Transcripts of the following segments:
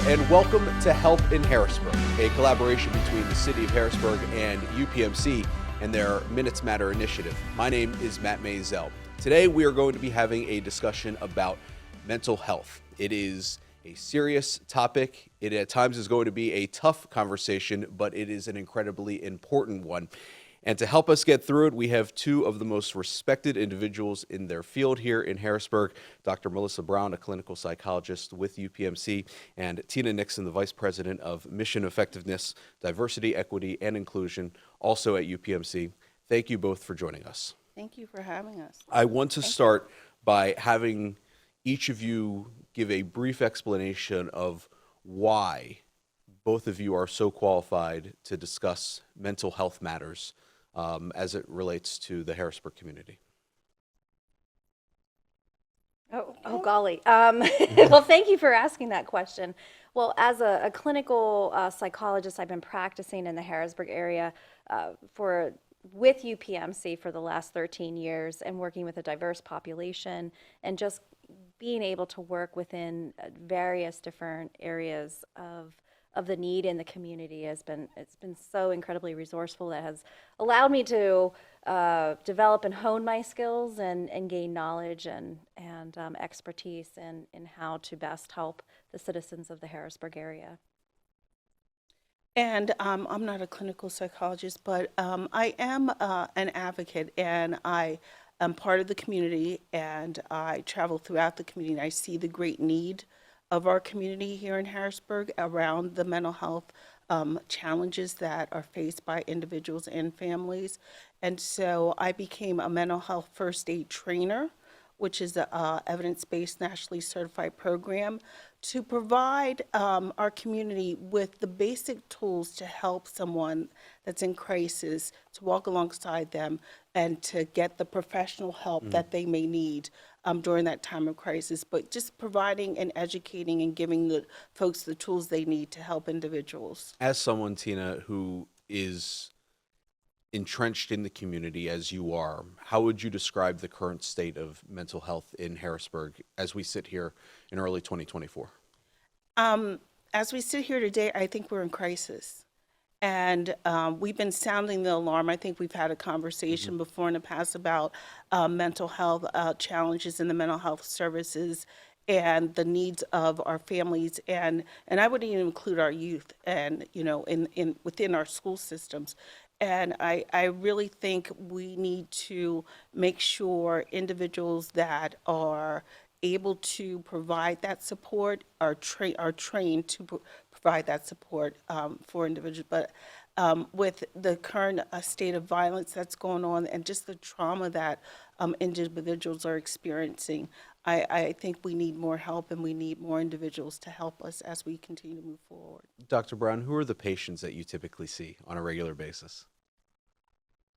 and welcome to Help in Harrisburg, a collaboration between the City of Harrisburg and UPMC and their Minutes Matter initiative. My name is Matt Maisel. Today we are going to be having a discussion about mental health. It is a serious topic. It at times is going to be a tough conversation, but it is an incredibly important one. And to help us get through it, we have two of the most respected individuals in their field here in Harrisburg, Dr. Melissa Brown, a clinical psychologist with UPMC, and Tina Nixon, the Vice President of Mission Effectiveness, Diversity, Equity, and Inclusion, also at UPMC. Thank you both for joining us. Thank you for having us. I want to start by having each of you give a brief explanation of why both of you are so qualified to discuss mental health matters as it relates to the Harrisburg community. Oh golly. Well, thank you for asking that question. Well, as a clinical psychologist, I've been practicing in the Harrisburg area with UPMC for the last 13 years and working with a diverse population and just being able to work within various different areas of the need in the community it's been so incredibly resourceful. That has allowed me to develop and hone my skills and gain knowledge and expertise in how to best help the citizens of the Harrisburg area. And I'm not a clinical psychologist, but I am an advocate, and I am part of the community, and I travel throughout the community, and I see the great need of our community here in Harrisburg around the mental health challenges that are faced by individuals and families. And so I became a mental health first aid trainer, which is a evidence-based nationally certified program to provide our community with the basic tools to help someone that's in crisis, to walk alongside them and to get the professional help that they may need during that time of crisis, but just providing and educating and giving the folks the tools they need to help individuals. As someone, Tina, who is entrenched in the community as you are, how would you describe the current state of mental health in Harrisburg as we sit here in early 2024? As we sit here today, I think we're in crisis. And we've been sounding the alarm. I think we've had a conversation before in the past about mental health challenges in the mental health services and the needs of our families, and I would even include our youth and in within our school systems. And I really think we need to make sure individuals that are able to provide that support are trained to provide that support for individuals. But with the current state of violence that's going on and just the trauma that individuals are experiencing, I think we need more help and we need more individuals to help us as we continue to move forward. Dr. Brown, who are the patients that you typically see on a regular basis?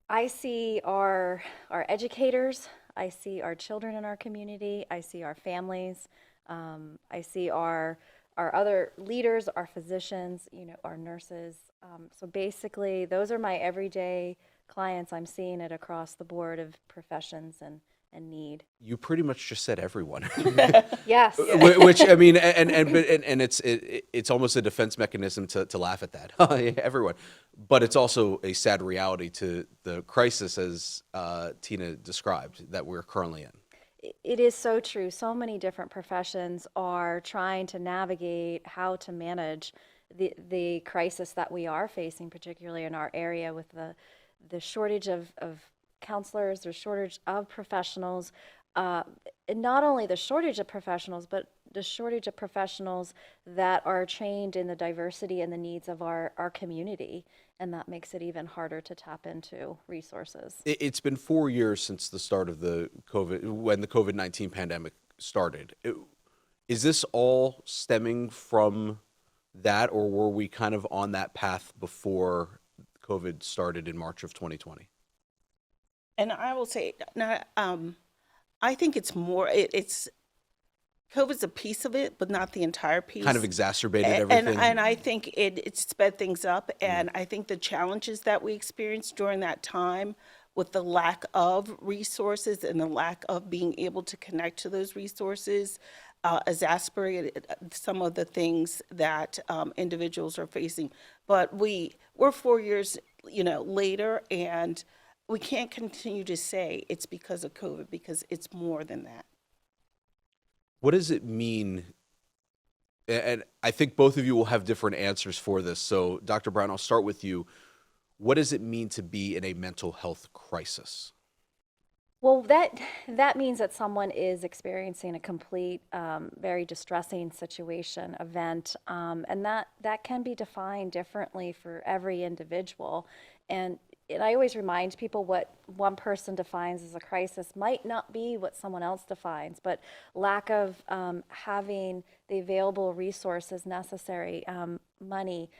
I see our educators, I see our children in our community, I see our families, I see our other leaders, our physicians, our nurses. So basically, those are my everyday clients. I'm seeing it across the board of professions and need. You pretty much just said everyone. Yes. Which I mean, and it's almost a defense mechanism to laugh at that. Yeah, everyone, but it's also a sad reality to the crisis, as Tina described, that we're currently in. It is so true. So many different professions are trying to navigate how to manage the crisis that we are facing, particularly in our area with the shortage of counselors, the shortage of professionals, and not only the shortage of professionals, but the shortage of professionals that are trained in the diversity and the needs of our community. And that makes it even harder to tap into resources. It's been 4 years since the start of when the COVID-19 pandemic started. Is this all stemming from that, or were we kind of on that path before COVID started in March of 2020? And I will say, I think it's more, it's COVID's a piece of it, but not the entire piece. Kind of exacerbated everything. And I think it sped things up. And I think the challenges that we experienced during that time with the lack of resources and the lack of being able to connect to those resources exacerbated some of the things that individuals are facing. But we're 4 years, later, and we can't continue to say it's because of COVID, because it's more than that. What does it mean? And I think both of you will have different answers for this. So, Dr. Brown, I'll start with you. What does it mean to be in a mental health crisis? Well, that means that someone is experiencing a complete, very distressing situation, event, and that can be defined differently for every individual. And I always remind people what one person defines as a crisis might not be what someone else defines, but lack of having the available resources necessary, money,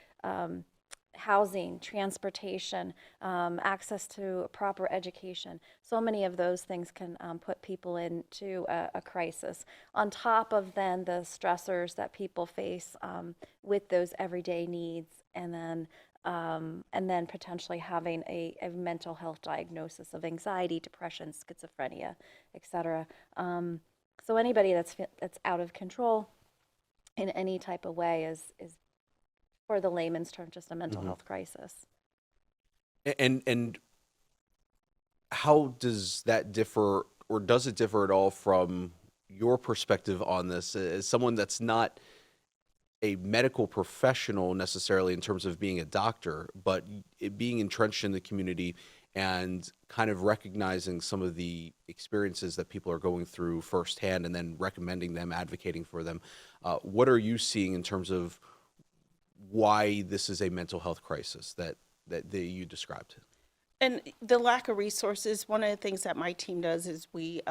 housing, transportation, access to proper education. So many of those things can put people into a crisis. On top of then the stressors that people face with those everyday needs, and then potentially having a mental health diagnosis of anxiety, depression, schizophrenia, etc. So anybody that's out of control in any type of way is for the layman's term, just a mental health crisis. And how does that differ, or does it differ at all from your perspective on this as someone that's not a medical professional necessarily in terms of being a doctor, but being entrenched in the community and kind of recognizing some of the experiences that people are going through firsthand and then recommending them, advocating for them? What are you seeing in terms of why this is a mental health crisis that you described? And the lack of resources, one of the things that my team does is we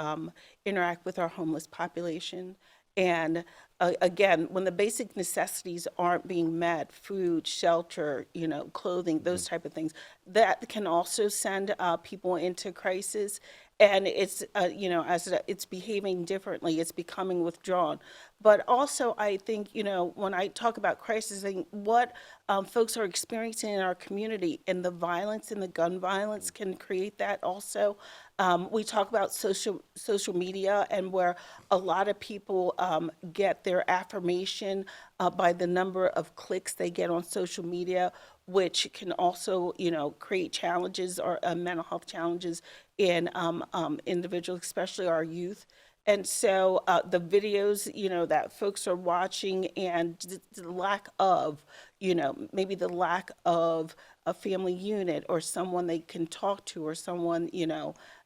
interact with our homeless population. And again, when the basic necessities aren't being met, food, shelter, clothing, those type of things, that can also send people into crisis. And it's, as it's behaving differently, it's becoming withdrawn. But also, I think, when I talk about crisis, I think what folks are experiencing in our community, and the violence and the gun violence can create that also. We talk about social media, and where a lot of people get their affirmation by the number of clicks they get on social media, which can also, create challenges or mental health challenges in individuals, especially our youth. And so the videos, that folks are watching, and the lack of, maybe the lack of a family unit or someone they can talk to, or someone,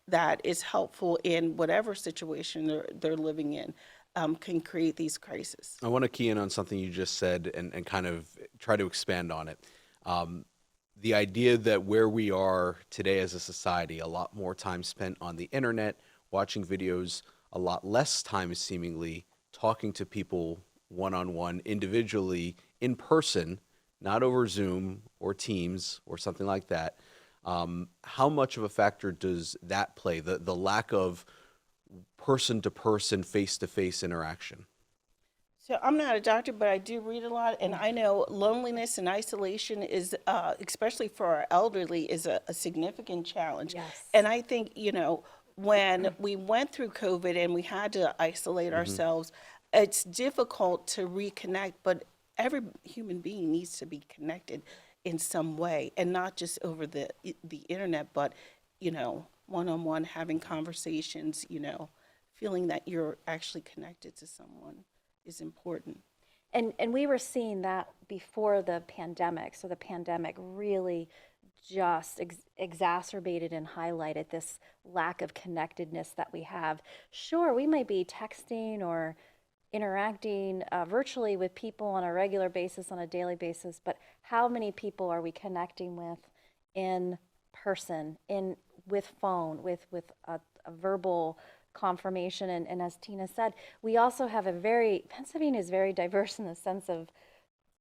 that is helpful in whatever situation they're living in, can create these crises. I want to key in on something you just said and kind of try to expand on it. The idea that where we are today as a society, a lot more time spent on the internet, watching videos, a lot less time seemingly talking to people one-on-one, individually, in person, not over Zoom or Teams or something like that. How much of a factor does that play, the lack of person-to-person, face-to-face interaction? So I'm not a doctor, but I do read a lot, and I know loneliness and isolation is, especially for our elderly, is a significant challenge. Yes. And I think, when we went through COVID and we had to isolate ourselves, it's difficult to reconnect, but every human being needs to be connected in some way, and not just over the internet, but, one-on-one, having conversations, feeling that you're actually connected to someone is important. And we were seeing that before the pandemic. So the pandemic really just exacerbated and highlighted this lack of connectedness that we have. Sure, we might be texting or interacting virtually with people on a regular basis, on a daily basis, but how many people are we connecting with in person, with phone, with a verbal confirmation? And as Tina said, we also have Pennsylvania is very diverse in the sense of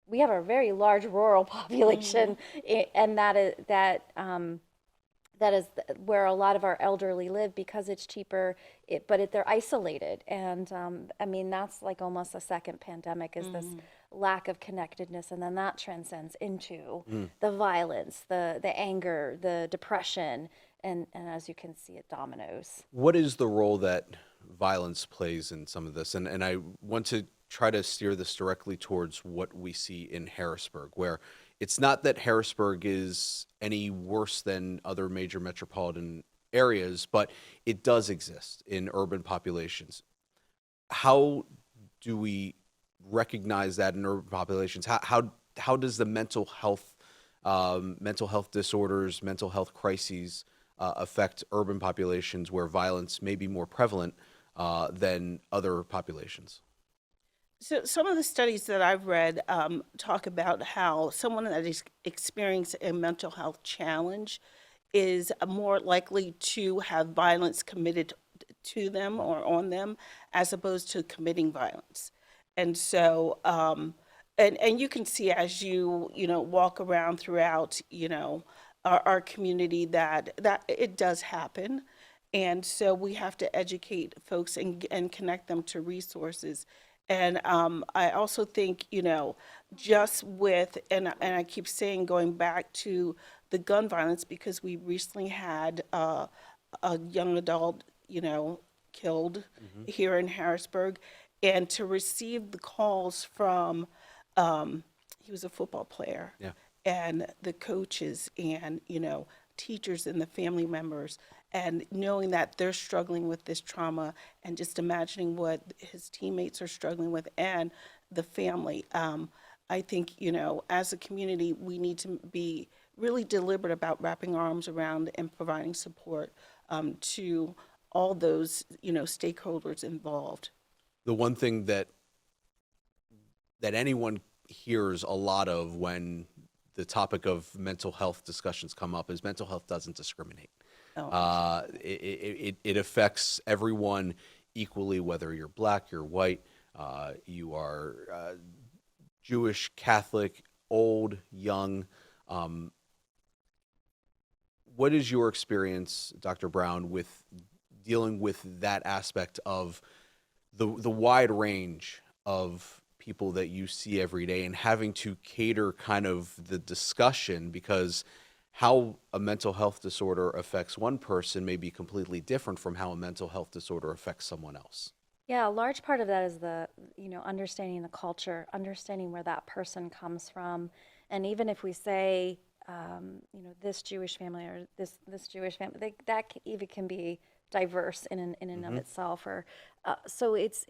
we have a very large rural population, and that is where a lot of our elderly live because it's cheaper, but they're isolated. And that's like almost a second pandemic, is this lack of connectedness, and then that transcends into the violence, the anger, the depression, and as you can see, it dominoes. What is the role that violence plays in some of this, and I want to try to steer this directly towards what we see in Harrisburg, where it's not that Harrisburg is any worse than other major metropolitan areas, but it does exist in urban populations. How do we recognize that in urban populations? How does the mental health disorders, mental health crises affect urban populations where violence may be more prevalent than other populations? So some of the studies that I've read talk about how someone that is experiencing a mental health challenge is more likely to have violence committed to them or on them as opposed to committing violence. And so, and you can see as you walk around throughout, our community that it does happen. And so we have to educate folks and connect them to resources. And I also think, just with, and I keep saying, going back to the gun violence, because we recently had a young adult, killed here in Harrisburg, and to receive the calls from, he was a football player, Yeah. and the coaches and, teachers and the family members, and knowing that they're struggling with this trauma and just imagining what his teammates are struggling with and the family. I think, as a community, we need to be really deliberate about wrapping our arms around and providing support to all those, stakeholders involved. The one thing that anyone hears a lot of when the topic of mental health discussions come up is mental health doesn't discriminate. Oh. It affects everyone equally, whether you're black, you're white, you are Jewish, Catholic, old, young. What is your experience, Dr. Brown, with dealing with that aspect of the wide range of people that you see every day and having to cater kind of the discussion, because how a mental health disorder affects one person may be completely different from how a mental health disorder affects someone else? Yeah, a large part of that is understanding the culture, understanding where that person comes from. And even if we say, this Jewish family or this Jewish family, that even can be diverse in and of itself. Or so it's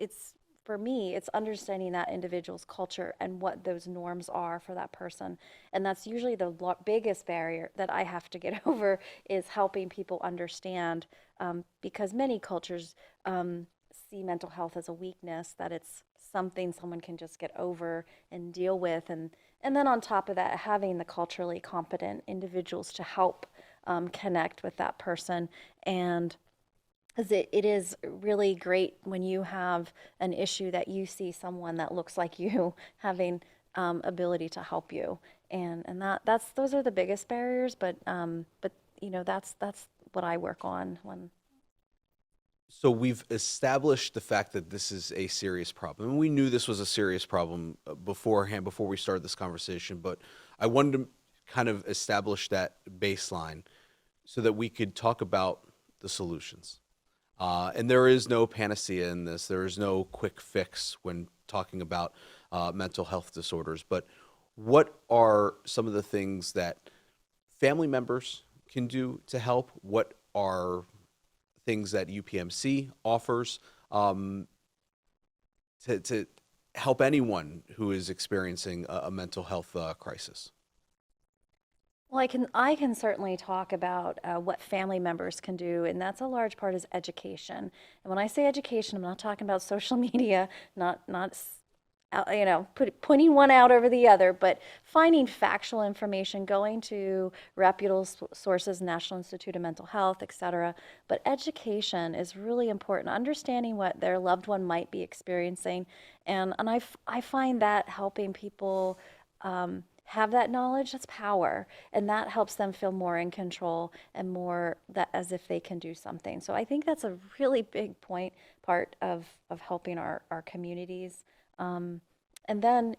for me, it's understanding that individual's culture and what those norms are for that person. And that's usually the biggest barrier that I have to get over, is helping people understand, because many cultures see mental health as a weakness, that it's something someone can just get over and deal with. And then on top of that, having the culturally competent individuals to help connect with that person. And because it is really great when you have an issue that you see someone that looks like you having ability to help you, and those are the biggest barriers. But that's what I work on when. So we've established the fact that this is a serious problem. And we knew this was a serious problem beforehand, before we started this conversation, but I wanted to kind of establish that baseline so that we could talk about the solutions. And there is no panacea in this. There is no quick fix when talking about mental health disorders. But what are some of the things that family members can do to help? What are things that UPMC offers to help anyone who is experiencing a mental health crisis? Well, I can certainly talk about what family members can do, and that's a large part is education. And when I say education, I'm not talking about social media, not pointing one out over the other, but finding factual information, going to reputable sources, National Institute of Mental Health, etc. But education is really important, understanding what their loved one might be experiencing, and I find that helping people have that knowledge, that's power, and that helps them feel more in control and more that as if they can do something. So I think that's a really big part of helping our communities. And then,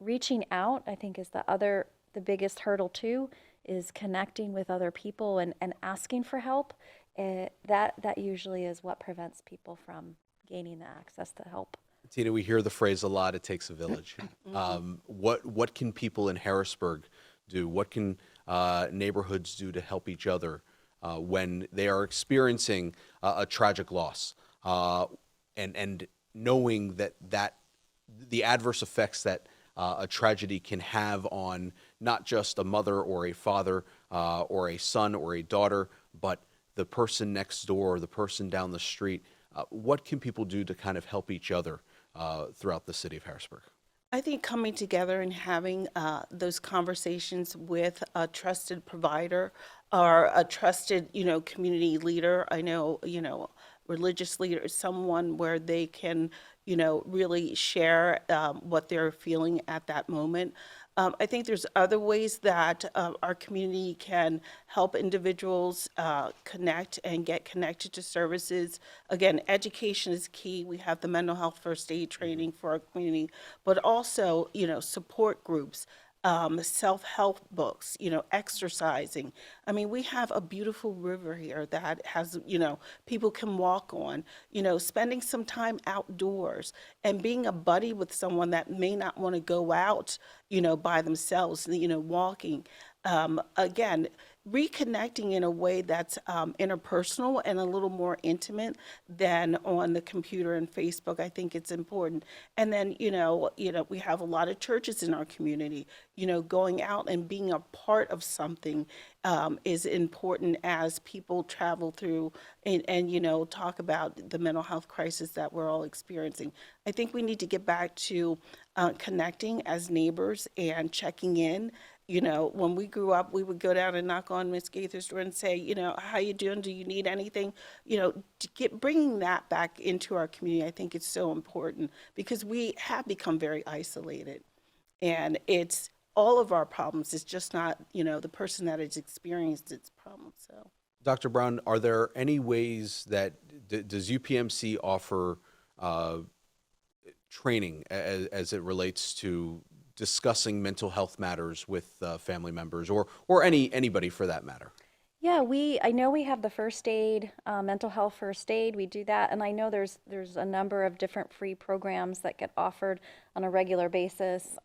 reaching out, I think, is the biggest hurdle too, is connecting with other people and asking for help. that usually is what prevents people from gaining the access to help. Tina, we hear the phrase a lot, it takes a village. What can people in Harrisburg do? What can neighborhoods do to help each other when they are experiencing a tragic loss? And knowing that the adverse effects that a tragedy can have on not just a mother or a father or a son or a daughter, but the person next door, the person down the street. What can people do to kind of help each other throughout the city of Harrisburg? I think coming together and having those conversations with a trusted provider or a trusted, community leader. I know, religious leader, someone where they can, really share what they're feeling at that moment. I think there's other ways that our community can help individuals connect and get connected to services. Again, education is key. We have the mental health first aid training for our community, but also, support groups, self-help books, exercising. I mean, we have a beautiful river here that has, people can walk on, spending some time outdoors and being a buddy with someone that may not want to go out, by themselves, walking. Again, reconnecting in a way that's interpersonal and a little more intimate than on the computer and Facebook. I think it's important. And then, we have a lot of churches in our community. Going out and being a part of something is important as people travel through and talk about the mental health crisis that we're all experiencing. I think we need to get back to connecting as neighbors and checking in. When we grew up, we would go down and knock on Miss Gaither's door and say, how you doing? Do you need anything? Bringing that back into our community, I think it's so important because we have become very isolated. And it's all of our problems. It's just not, the person that has experienced its problems. So, Dr. Brown, are there any ways that, does UPMC offer training as it relates to discussing mental health matters with family members or anybody for that matter? Yeah, I know we have the first aid, mental health first aid. We do that, and I know there's a number of different free programs that get offered on a regular basis.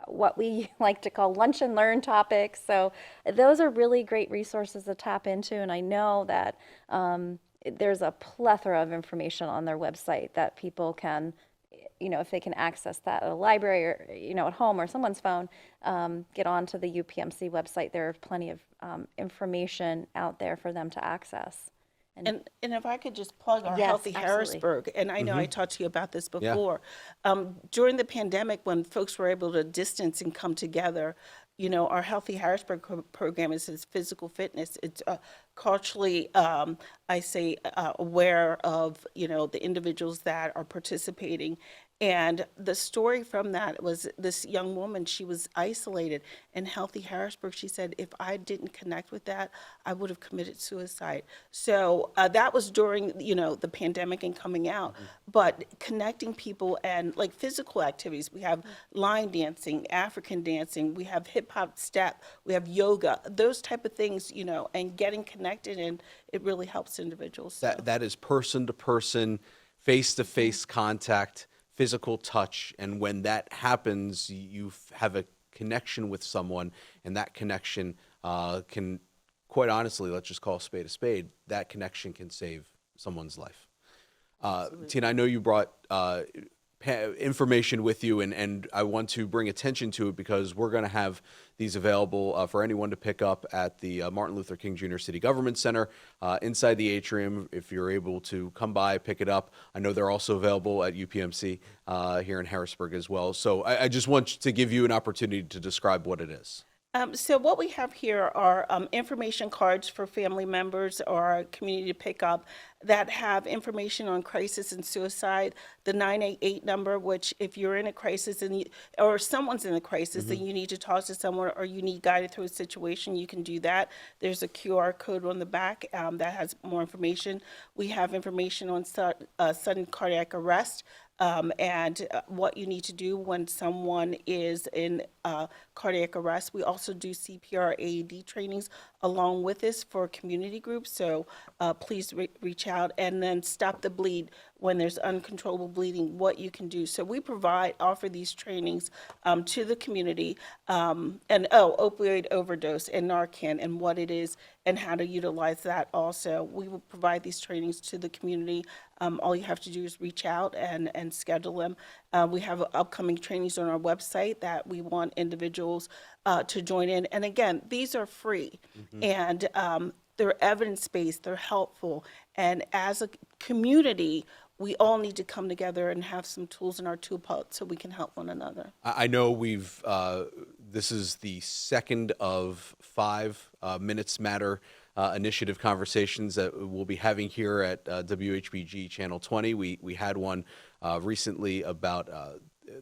What we like to call lunch and learn topics. So those are really great resources to tap into, and I know that there's a plethora of information on their website that people can, if they can access that at a library or, at home or someone's phone, get onto the UPMC website. There are plenty of information out there for them to access. And if I could just plug our Yes, Healthy absolutely. Harrisburg, and I know I talked to you about this before. During the pandemic, when folks were able to distance and come together, our Healthy Harrisburg program is physical fitness. It's culturally, aware of, the individuals that are participating. And the story from that was this young woman, she was isolated. In Healthy Harrisburg, she said, if I didn't connect with that, I would have committed suicide. So that was during, the pandemic and coming out. But connecting people and like physical activities, we have line dancing, African dancing, we have hip hop step, we have yoga, those type of things, and getting connected, and it really helps individuals. So. That is person to person, face to face contact, physical touch, and when that happens, you have a connection with someone, and that connection can, quite honestly, let's just call a spade, that connection can save someone's life. Tina, I know you brought information with you, and I want to bring attention to it because we're going to have these available for anyone to pick up at the Martin Luther King Jr. City Government Center inside the atrium. If you're able to come by, pick it up. I know they're also available at UPMC here in Harrisburg as well. So I just want to give you an opportunity to describe what it is. So what we have here are information cards for family members or our community to pick up that have information on crisis and suicide, the 988 number, which if you're in a crisis or someone's in a crisis, then you need to talk to someone or you need guided through a situation, you can do that. There's a QR code on the back that has more information. We have information on sudden cardiac arrest. and what you need to do when someone is in cardiac arrest. We also do CPR AED trainings along with this for community groups, so please reach out. And then stop the bleed when there's uncontrollable bleeding, what you can do. So we offer these trainings to the community, and opioid overdose and Narcan and what it is and how to utilize that also. We will provide these trainings to the community. All you have to do is reach out and schedule them. We have upcoming trainings on our website that we want individuals to join in. And again, these are free, and they're evidence-based, they're helpful. And as a community, we all need to come together and have some tools in our toolbox so we can help one another. I know this is the second of 5 Minutes Matter initiative conversations that we'll be having here at WHBG Channel 20. We had one recently about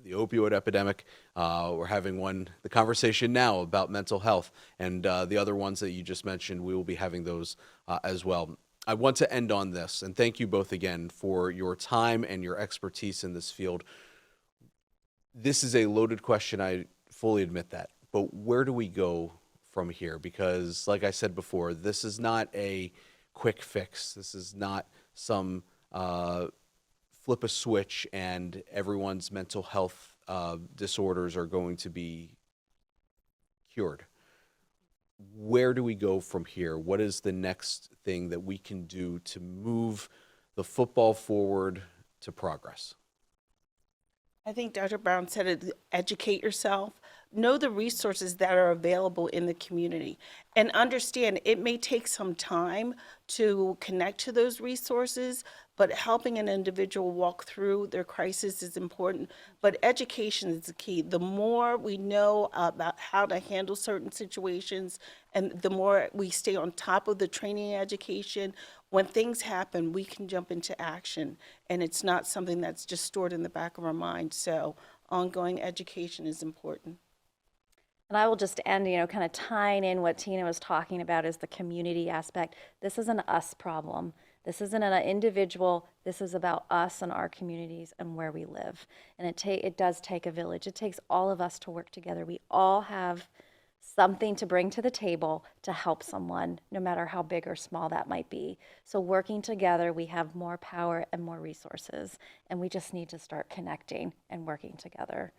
the opioid epidemic. We're having the conversation now about mental health, and the other ones that you just mentioned, we will be having those as well. I want to end on this, and thank you both again for your time and your expertise in this field. This is a loaded question, I fully admit that, but where do we go from here? Because like I said before, this is not a quick fix. This is not some flip a switch and everyone's mental health disorders are going to be cured. Where do we go from here? What is the next thing that we can do to move the football forward to progress? I think Dr. Brown said it, educate yourself, know the resources that are available in the community, and understand it may take some time to connect to those resources, but helping an individual walk through their crisis is important. But education is the key. The more we know about how to handle certain situations, and the more we stay on top of the training and education, when things happen, we can jump into action, and it's not something that's just stored in the back of our mind. So ongoing education is important. And I will just end, kind of tying in what Tina was talking about is the community aspect. This is an us problem. This isn't an individual. This is about us and our communities and where we live. And it does take a village. It takes all of us to work together. We all have something to bring to the table to help someone, no matter how big or small that might be. So working together, we have more power and more resources, and we just need to start connecting and working together.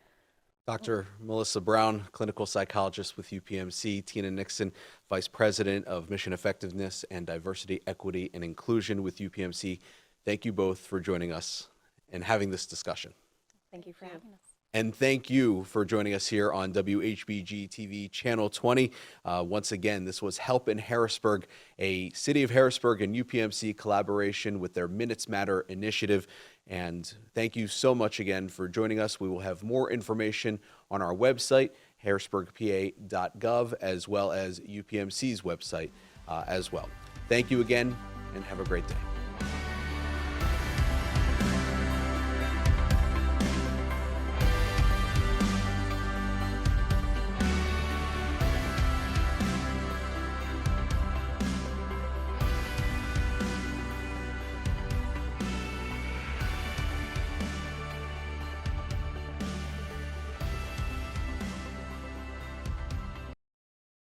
Dr. Melissa Brown, clinical psychologist with UPMC, Tina Nixon, Vice President of Mission Effectiveness and Diversity, Equity, and Inclusion with UPMC. Thank you both for joining us and having this discussion. Thank you for having us. And thank you for joining us here on WHBG-TV Channel 20. Once again, this was Help in Harrisburg, a City of Harrisburg and UPMC collaboration with their Minutes Matter initiative. And thank you so much again for joining us. We will have more information on our website, harrisburgpa.gov, as well as UPMC's website as well. Thank you again, and have a great day.